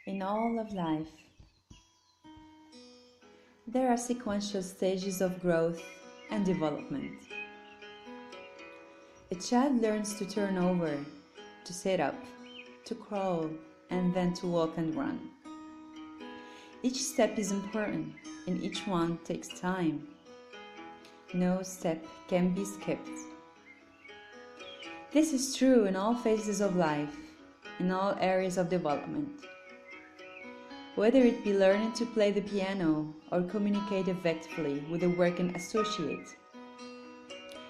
In all of life, there are sequential stages of growth and development. A child learns to turn over, to sit up, to crawl, and then to walk and run. Each step is important, and each one takes time. No step can be skipped. This is true in all phases of life, in all areas of development. Whether it be learning to play the piano or communicate effectively with a working associate.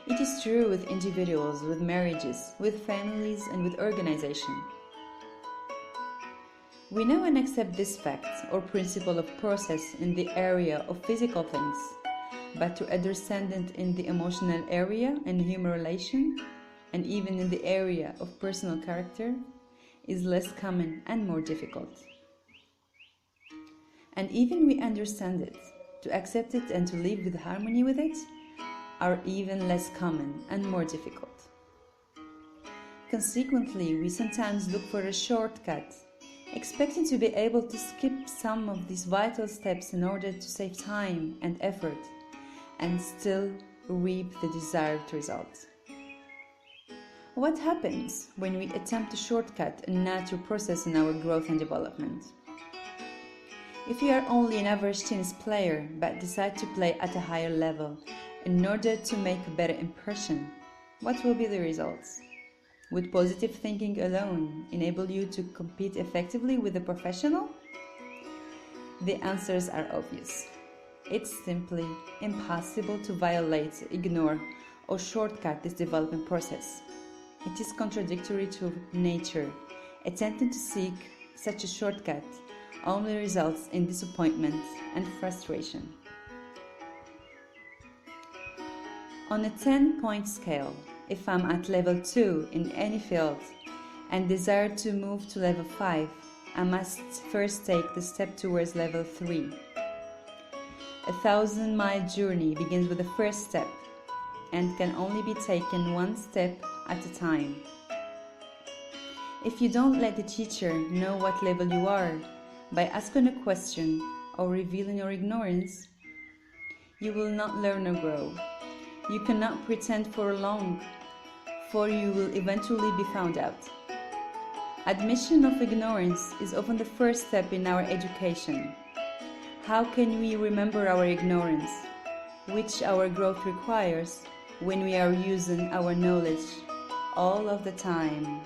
It is true with individuals, with marriages, with families, and with organizations. We know and accept this fact or principle of process in the area of physical things, but to understand it in the emotional area and human relation, and even in the area of personal character, is less common and more difficult. And even we understand it, to accept it and to live with harmony with it, are even less common and more difficult. Consequently, we sometimes look for a shortcut, expecting to be able to skip some of these vital steps in order to save time and effort, and still reap the desired result. What happens when we attempt to shortcut a natural process in our growth and development? If you are only an average tennis player but decide to play at a higher level in order to make a better impression, what will be the results? Would positive thinking alone enable you to compete effectively with a professional? The answers are obvious. It's simply impossible to violate, ignore, or shortcut this development process. It is contradictory to nature. Attempting to seek such a shortcut only results in disappointment and frustration. On a 10-point scale, if I'm at level 2 in any field and desire to move to level 5, I must first take the step towards level 3. A 1,000-mile journey begins with the first step and can only be taken one step at a time. If you don't let the teacher know what level you are by asking a question or revealing your ignorance, you will not learn or grow. You cannot pretend for long, for you will eventually be found out. Admission of ignorance is often the first step in our education. How can we remember our ignorance, which our growth requires, when we are using our knowledge all of the time?